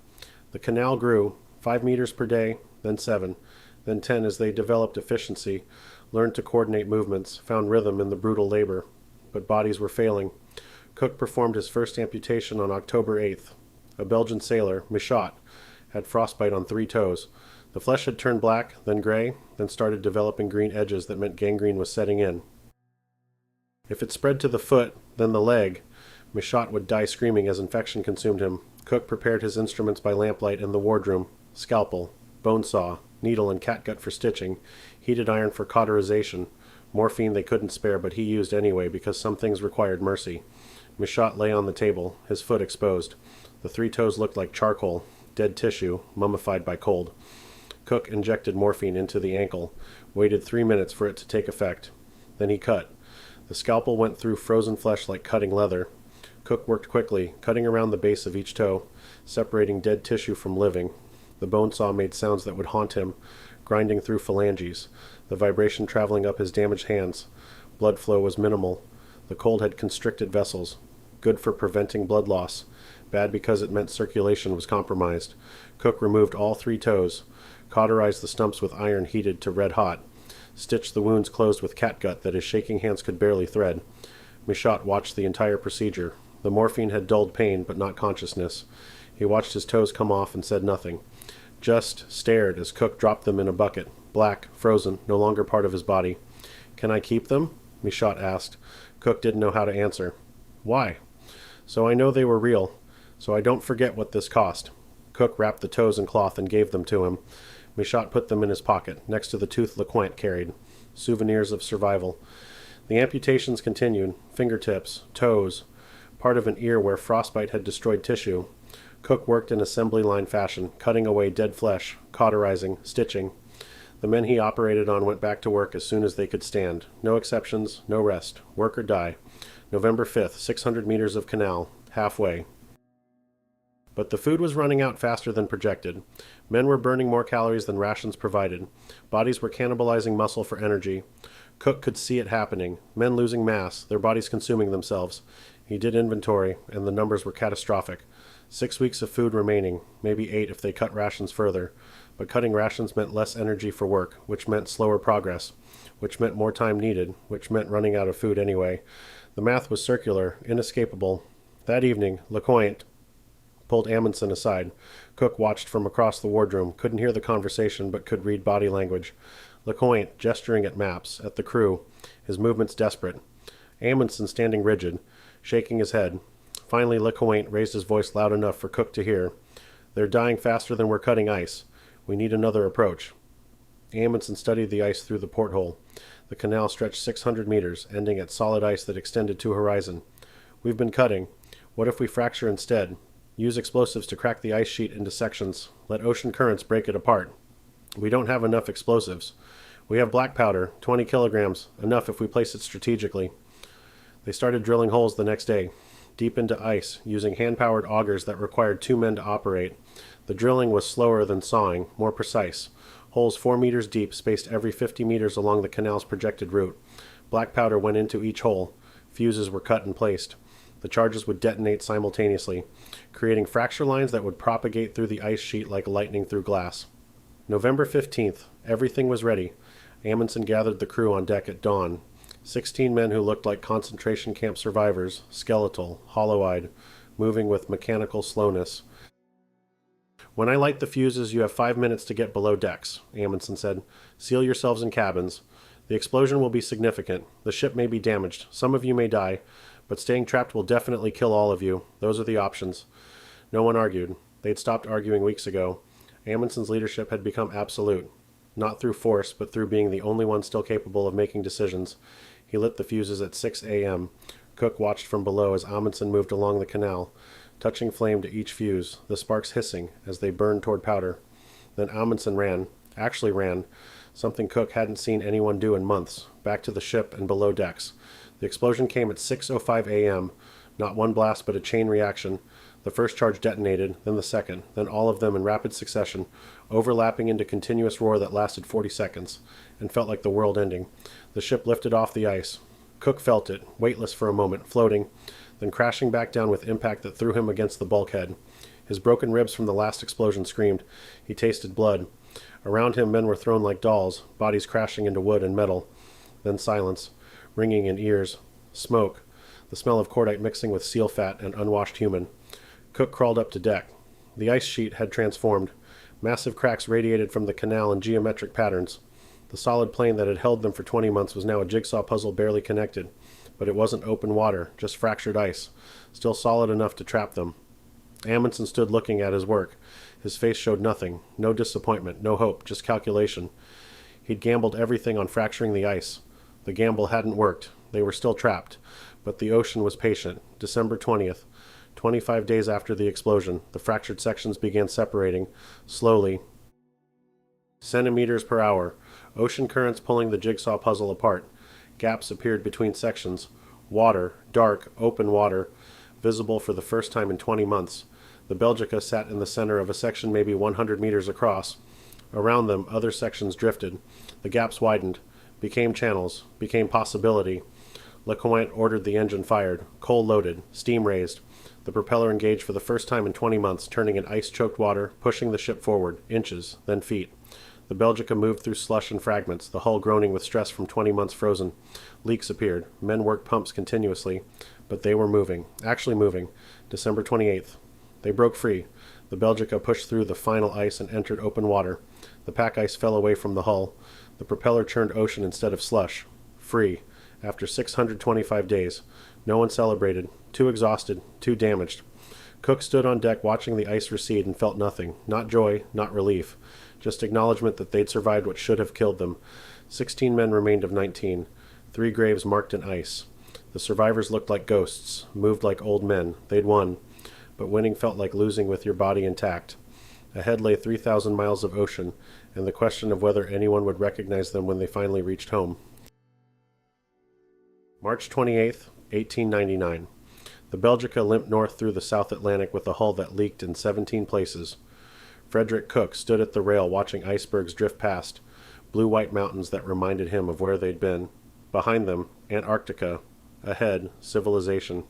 The canal grew, 5 meters per day, then 7, then 10 as they developed efficiency, learned to coordinate movements, found rhythm in the brutal labor. But bodies were failing. Cook performed his first amputation on October 8th. A Belgian sailor, Michaud, had frostbite on 3 toes. The flesh had turned black, then gray, then started developing green edges that meant gangrene was setting in. If it spread to the foot, then the leg, Michaud would die screaming as infection consumed him. Cook prepared his instruments by lamplight in the wardroom: scalpel, bone saw, needle and catgut for stitching, heated iron for cauterization. Morphine they couldn't spare, but he used anyway because some things required mercy. Michaud lay on the table, his foot exposed. The 3 toes looked like charcoal, dead tissue, mummified by cold. Cook injected morphine into the ankle, waited 3 minutes for it to take effect. Then he cut. The scalpel went through frozen flesh like cutting leather. Cook worked quickly, cutting around the base of each toe, separating dead tissue from living. The bone saw made sounds that would haunt him, grinding through phalanges, the vibration traveling up his damaged hands. Blood flow was minimal. The cold had constricted vessels. Good for preventing blood loss. Bad because it meant circulation was compromised. Cook removed all 3 toes, cauterized the stumps with iron heated to red hot, stitched the wounds closed with catgut that his shaking hands could barely thread. Michaud watched the entire procedure. The morphine had dulled pain, but not consciousness. He watched his toes come off and said nothing. Just stared as Cook dropped them in a bucket, black, frozen, no longer part of his body. "Can I keep them?" Michaud asked. Cook didn't know how to answer. "Why?" "So I know they were real, so I don't forget what this cost." Cook wrapped the toes in cloth and gave them to him. Michaud put them in his pocket, next to the tooth LeCointe carried. Souvenirs of survival. The amputations continued, fingertips, toes, part of an ear where frostbite had destroyed tissue. Cook worked in assembly line fashion, cutting away dead flesh, cauterizing, stitching. The men he operated on went back to work as soon as they could stand. No exceptions, no rest. Work or die. November 5th, 600 meters of canal, halfway. But the food was running out faster than projected. Men were burning more calories than rations provided. Bodies were cannibalizing muscle for energy. Cook could see it happening. Men losing mass, their bodies consuming themselves. He did inventory, and the numbers were catastrophic. 6 weeks of food remaining, maybe 8 if they cut rations further. But cutting rations meant less energy for work, which meant slower progress, which meant more time needed, which meant running out of food anyway. The math was circular, inescapable. That evening, LeCointe pulled Amundsen aside. Cook watched from across the wardroom, couldn't hear the conversation, but could read body language. LeCointe gesturing at maps, at the crew, his movements desperate. Amundsen standing rigid, shaking his head. Finally, LeCointe raised his voice loud enough for Cook to hear. "They're dying faster than we're cutting ice. We need another approach." Amundsen studied the ice through the porthole. The canal stretched 600 meters, ending at solid ice that extended to horizon. "We've been cutting. What if we fracture instead? Use explosives to crack the ice sheet into sections. Let ocean currents break it apart." "We don't have enough explosives." "We have black powder, 20 kilograms, enough if we place it strategically." They started drilling holes the next day, deep into ice, using hand-powered augers that required 2 men to operate. The drilling was slower than sawing, more precise. Holes 4 meters deep, spaced every 50 meters along the canal's projected route. Black powder went into each hole. Fuses were cut and placed. The charges would detonate simultaneously, creating fracture lines that would propagate through the ice sheet like lightning through glass. November 15th. Everything was ready. Amundsen gathered the crew on deck at dawn. 16 men who looked like concentration camp survivors, skeletal, hollow-eyed, moving with mechanical slowness. "When I light the fuses, you have 5 minutes to get below decks," Amundsen said. "Seal yourselves in cabins. The explosion will be significant. The ship may be damaged. Some of you may die, but staying trapped will definitely kill all of you. Those are the options." No one argued. They'd stopped arguing weeks ago. Amundsen's leadership had become absolute. Not through force, but through being the only one still capable of making decisions. He lit the fuses at 6 a.m. Cook watched from below as Amundsen moved along the canal, touching flame to each fuse, the sparks hissing as they burned toward powder. Then Amundsen ran, something Cook hadn't seen anyone do in months, back to the ship and below decks. The explosion came at 6:05 a.m., not one blast but a chain reaction. The first charge detonated, then the second, then all of them in rapid succession, overlapping into continuous roar that lasted 40 seconds, and felt like the world ending. The ship lifted off the ice. Cook felt it, weightless for a moment, floating, then crashing back down with impact that threw him against the bulkhead. His broken ribs from the last explosion screamed. He tasted blood. Around him men were thrown like dolls, bodies crashing into wood and metal. Then silence, ringing in ears. Smoke, the smell of cordite mixing with seal fat and unwashed human. Cook crawled up to deck. The ice sheet had transformed. Massive cracks radiated from the canal in geometric patterns. The solid plane that had held them for 20 months was now a jigsaw puzzle barely connected. But it wasn't open water, just fractured ice, still solid enough to trap them. Amundsen stood looking at his work. His face showed nothing, no disappointment, no hope, just calculation. He'd gambled everything on fracturing the ice. The gamble hadn't worked. They were still trapped. But the ocean was patient. December 20th. 25 days after the explosion, the fractured sections began separating, slowly, centimeters per hour, ocean currents pulling the jigsaw puzzle apart. Gaps appeared between sections. Water, dark, open water, visible for the first time in 20 months. The Belgica sat in the center of a section maybe 100 meters across. Around them, other sections drifted. The gaps widened, became channels, became possibility. LeCointe ordered the engine fired, coal loaded, steam raised. The propeller engaged for the first time in 20 months, turning in ice-choked water, pushing the ship forward, inches, then feet. The Belgica moved through slush and fragments, the hull groaning with stress from 20 months frozen. Leaks appeared. Men worked pumps continuously. But they were moving, actually moving. December 28th. They broke free. The Belgica pushed through the final ice and entered open water. The pack ice fell away from the hull. The propeller churned ocean instead of slush. Free. After 625 days. No one celebrated. Too exhausted. Too damaged. Cook stood on deck watching the ice recede and felt nothing. Not joy, not relief. Just acknowledgement that they'd survived what should have killed them. 16 men remained of 19. 3 graves marked in ice. The survivors looked like ghosts, moved like old men. They'd won. But winning felt like losing with your body intact. Ahead lay 3,000 miles of ocean, and the question of whether anyone would recognize them when they finally reached home. March 28th, 1899. The Belgica limped north through the South Atlantic with a hull that leaked in 17 places. Frederick Cook stood at the rail watching icebergs drift past, blue-white mountains that reminded him of where they'd been. Behind them, Antarctica. Ahead, civilization.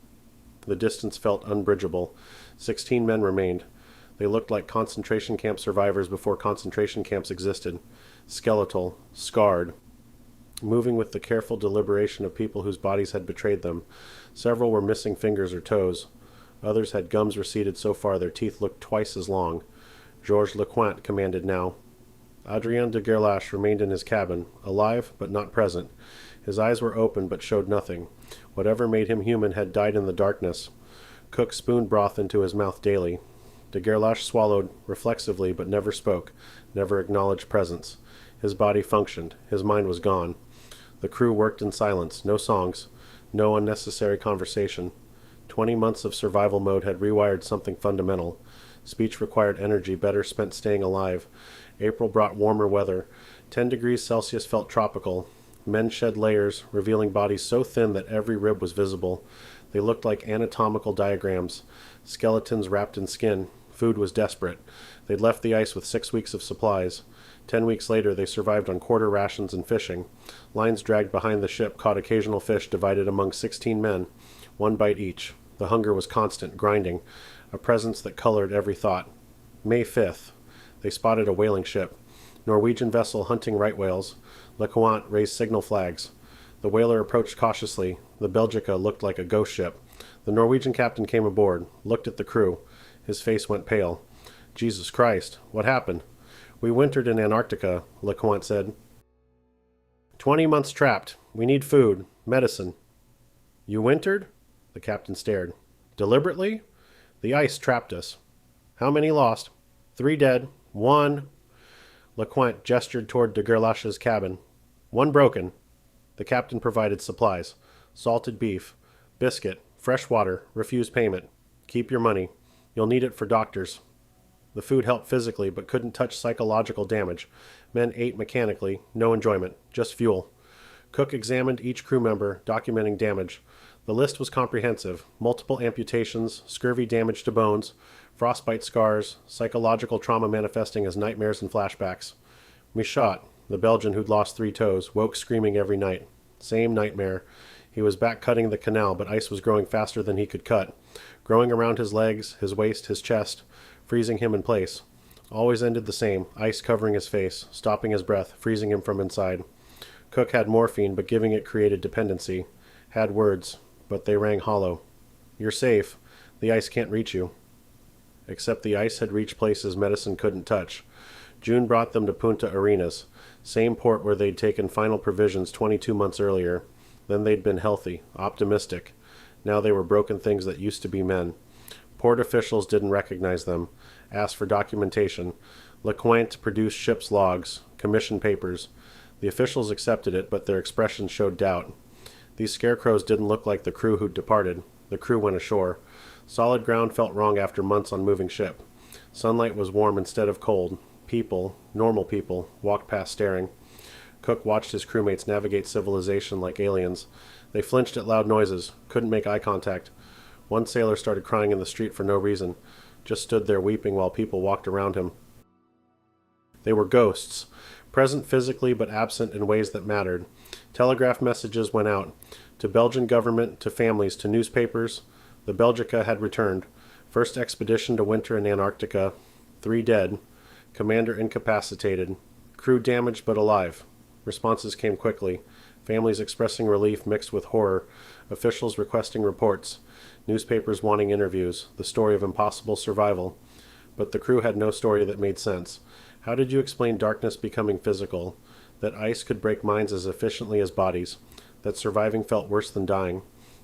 The distance felt unbridgeable. 16 men remained. They looked like concentration camp survivors before concentration camps existed. Skeletal, scarred, moving with the careful deliberation of people whose bodies had betrayed them. Several were missing fingers or toes. Others had gums receded so far their teeth looked twice as long. Georges LeCointe commanded now. Adrien de Gerlache remained in his cabin, alive but not present. His eyes were open but showed nothing. Whatever made him human had died in the darkness. Cook spooned broth into his mouth daily. De Gerlache swallowed reflexively but never spoke, never acknowledged presence. His body functioned. His mind was gone. The crew worked in silence. No songs. No unnecessary conversation. 20 months of survival mode had rewired something fundamental. Speech required energy better spent staying alive. April brought warmer weather. 10 degrees Celsius felt tropical. Men shed layers, revealing bodies so thin that every rib was visible. They looked like anatomical diagrams. Skeletons wrapped in skin. Food was desperate. They'd left the ice with 6 weeks of supplies. 10 weeks later, they survived on quarter rations and fishing. Lines dragged behind the ship caught occasional fish divided among 16 men, 1 bite each. The hunger was constant, grinding, a presence that colored every thought. May 5th. They spotted a whaling ship. Norwegian vessel hunting right whales. LeCointe raised signal flags. The whaler approached cautiously. The Belgica looked like a ghost ship. The Norwegian captain came aboard, looked at the crew. His face went pale. Jesus Christ, what happened? We wintered in Antarctica, LeCointe said. 20 months trapped. We need food, medicine. You wintered? The captain stared. Deliberately? The ice trapped us. How many lost? 3 dead. 1. LeCointe gestured toward de Gerlache's cabin. 1 broken. The captain provided supplies. Salted beef, biscuit, fresh water, refused payment. Keep your money. You'll need it for doctors. The food helped physically, but couldn't touch psychological damage. Men ate mechanically, no enjoyment, just fuel. Cook examined each crew member, documenting damage. The list was comprehensive. Multiple amputations, scurvy damage to bones, frostbite scars, psychological trauma manifesting as nightmares and flashbacks. Michaud, the Belgian who'd lost 3 toes, woke screaming every night. Same nightmare. He was back cutting the canal, but ice was growing faster than he could cut, growing around his legs, his waist, his chest, freezing him in place. Always ended the same, ice covering his face, stopping his breath, freezing him from inside. Cook had morphine, but giving it created dependency. Had words, but they rang hollow. You're safe. The ice can't reach you. Except the ice had reached places medicine couldn't touch. June brought them to Punta Arenas, same port where they'd taken final provisions 22 months earlier. Then they'd been healthy, optimistic. Now they were broken things that used to be men. Port officials didn't recognize them, asked for documentation. LeCointe produced ship's logs, commission papers. The officials accepted it, but their expressions showed doubt. These scarecrows didn't look like the crew who'd departed. The crew went ashore. Solid ground felt wrong after months on moving ship. Sunlight was warm instead of cold. People, normal people, walked past staring. Cook watched his crewmates navigate civilization like aliens. They flinched at loud noises, couldn't make eye contact. One sailor started crying in the street for no reason, just stood there weeping while people walked around him. They were ghosts, present physically but absent in ways that mattered. Telegraph messages went out, to Belgian government, to families, to newspapers. The Belgica had returned. First expedition to winter in Antarctica. 3 dead. Commander incapacitated. Crew damaged but alive. Responses came quickly. Families expressing relief mixed with horror. Officials requesting reports. Newspapers wanting interviews. The story of impossible survival. But the crew had no story that made sense. How did you explain darkness becoming physical? That ice could break minds as efficiently as bodies? That surviving felt worse than dying?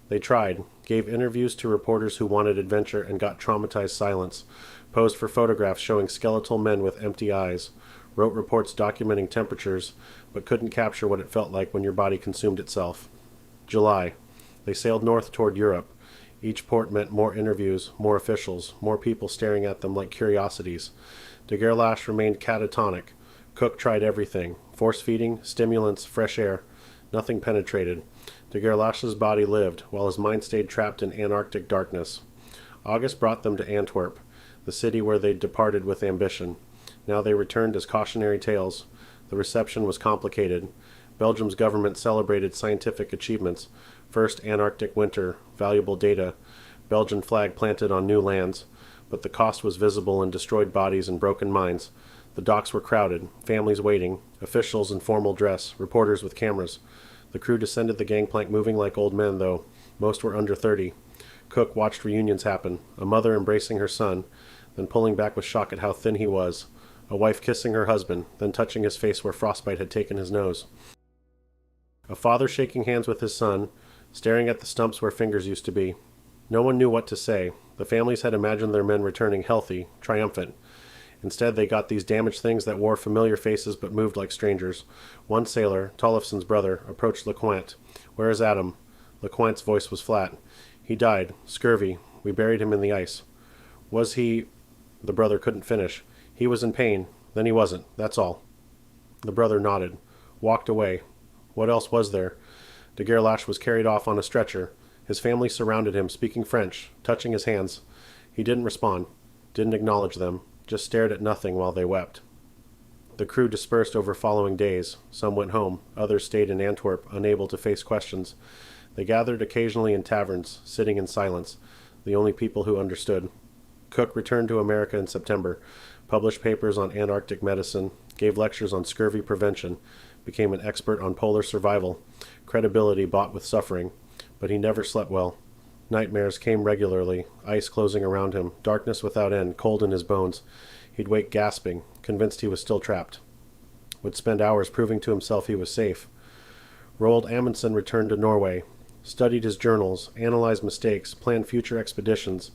They tried, gave interviews to reporters who wanted adventure and got traumatized silence, posed for photographs showing skeletal men with empty eyes, wrote reports documenting temperatures, but couldn't capture what it felt like when your body consumed itself. July. They sailed north toward Europe. Each port meant more interviews, more officials, more people staring at them like curiosities. De Gerlache remained catatonic. Cook tried everything. Force feeding, stimulants, fresh air. Nothing penetrated. De Gerlache's body lived, while his mind stayed trapped in Antarctic darkness. August brought them to Antwerp, the city where they'd departed with ambition. Now they returned as cautionary tales. The reception was complicated. Belgium's government celebrated scientific achievements. First Antarctic winter, valuable data, Belgian flag planted on new lands. But the cost was visible in destroyed bodies and broken minds. The docks were crowded, families waiting, officials in formal dress, reporters with cameras. The crew descended the gangplank moving like old men, though. Most were under 30. Cook watched reunions happen, a mother embracing her son, then pulling back with shock at how thin he was. A wife kissing her husband, then touching his face where frostbite had taken his nose. A father shaking hands with his son, staring at the stumps where fingers used to be. No one knew what to say. The families had imagined their men returning healthy, triumphant. Instead, they got these damaged things that wore familiar faces but moved like strangers. One sailor, Tollefson's brother, approached Lecointe. "Where is Adam?" Lecointe's voice was flat. "He died. Scurvy. We buried him in the ice." "Was he—" The brother couldn't finish. "He was in pain. Then he wasn't. That's all." The brother nodded. Walked away. What else was there? De Gerlache was carried off on a stretcher. His family surrounded him, speaking French, touching his hands. He didn't respond, didn't acknowledge them, just stared at nothing while they wept. The crew dispersed over following days. Some went home. Others stayed in Antwerp, unable to face questions. They gathered occasionally in taverns, sitting in silence, the only people who understood. Cook returned to America in September, published papers on Antarctic medicine, gave lectures on scurvy prevention, became an expert on polar survival, credibility bought with suffering, but he never slept well. Nightmares came regularly, ice closing around him, darkness without end, cold in his bones. He'd wake gasping, convinced he was still trapped. Would spend hours proving to himself he was safe. Roald Amundsen returned to Norway, studied his journals, analyzed mistakes, planned future expeditions.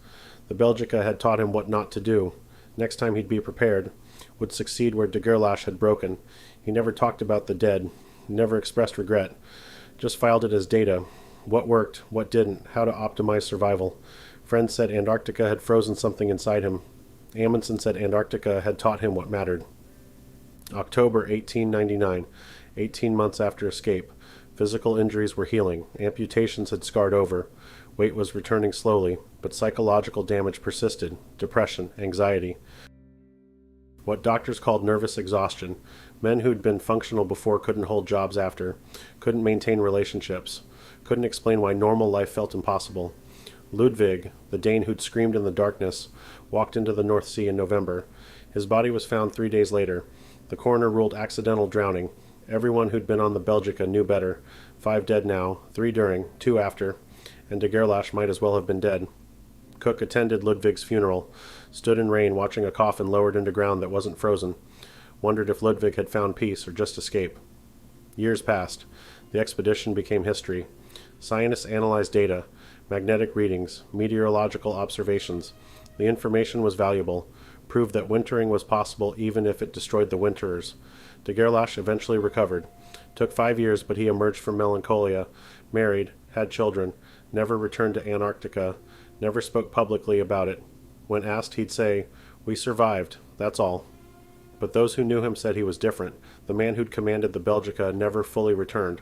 The Belgica had taught him what not to do. Next time he'd be prepared, would succeed where de Gerlache had broken. He never talked about the dead, never expressed regret, just filed it as data. What worked, what didn't, how to optimize survival. Friends said Antarctica had frozen something inside him. Amundsen said Antarctica had taught him what mattered. October 1899, 18 months after escape. Physical injuries were healing. Amputations had scarred over. Weight was returning slowly, but psychological damage persisted. Depression, anxiety. What doctors called nervous exhaustion. Men who'd been functional before couldn't hold jobs after, couldn't maintain relationships, couldn't explain why normal life felt impossible. Ludwig, the Dane who'd screamed in the darkness, walked into the North Sea in November. His body was found 3 days later. The coroner ruled accidental drowning. Everyone who'd been on the Belgica knew better. 5 dead now, 3 during, 2 after, and de Gerlache might as well have been dead. Cook attended Ludwig's funeral, stood in rain watching a coffin lowered into ground that wasn't frozen, wondered if Ludwig had found peace or just escape. Years passed. The expedition became history. Scientists analyzed data, magnetic readings, meteorological observations. The information was valuable, proved that wintering was possible even if it destroyed the winterers. De Gerlache eventually recovered. Took 5 years, but he emerged from melancholia, married, had children, never returned to Antarctica, never spoke publicly about it. When asked, he'd say, "We survived, that's all." But those who knew him said he was different. The man who'd commanded the Belgica never fully returned.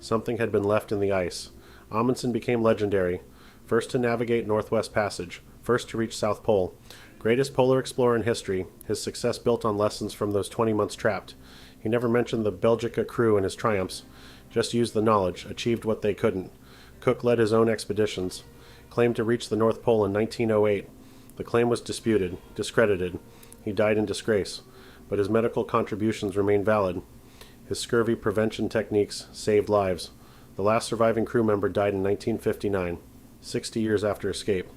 Something had been left in the ice. Amundsen became legendary. First to navigate Northwest Passage, first to reach South Pole. Greatest polar explorer in history, his success built on lessons from those 20 months trapped. He never mentioned the Belgica crew and his triumphs, just used the knowledge, achieved what they couldn't. Cook led his own expeditions, claimed to reach the North Pole in 1908. The claim was disputed, discredited. He died in disgrace, but his medical contributions remain valid. His scurvy prevention techniques saved lives. The last surviving crew member died in 1959, 60 years after escape.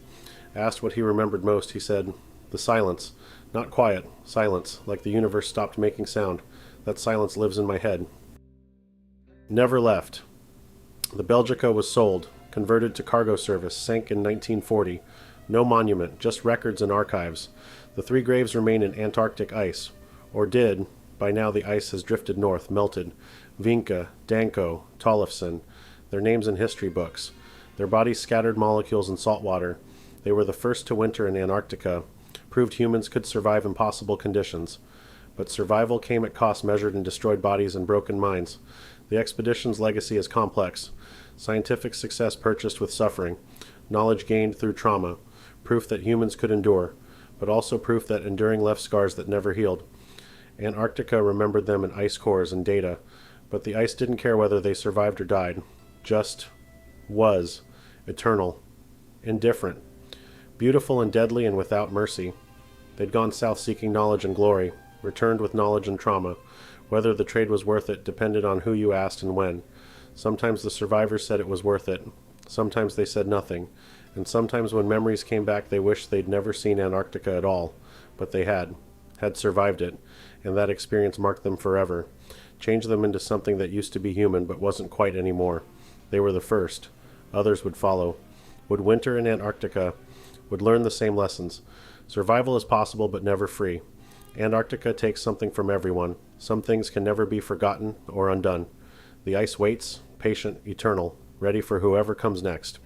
Asked what he remembered most, he said, "The silence. Not quiet, silence, like the universe stopped making sound. That silence lives in my head." Never left. The Belgica was sold, converted to cargo service, sank in 1940. No monument, just records and archives. The 3 graves remain in Antarctic ice, or did. By now the ice has drifted north, melted. Vinca, Danko, Tollefson, their names in history books. Their bodies scattered molecules in salt water. They were the first to winter in Antarctica, proved humans could survive impossible conditions. But survival came at cost measured in destroyed bodies and broken minds. The expedition's legacy is complex. Scientific success purchased with suffering, knowledge gained through trauma, proof that humans could endure, but also proof that enduring left scars that never healed. Antarctica remembered them in ice cores and data, but the ice didn't care whether they survived or died. Just was, eternal, indifferent, beautiful and deadly and without mercy. They'd gone south seeking knowledge and glory, returned with knowledge and trauma. Whether the trade was worth it depended on who you asked and when. Sometimes the survivors said it was worth it. Sometimes they said nothing. And sometimes when memories came back they wished they'd never seen Antarctica at all. But they had survived it, and that experience marked them forever. Changed them into something that used to be human but wasn't quite anymore. They were the first. Others would follow. would winter in Antarctica would learn the same lessons. Survival is possible but never free. Antarctica takes something from everyone. Some things can never be forgotten or undone. The ice waits, patient, eternal, ready for whoever comes next.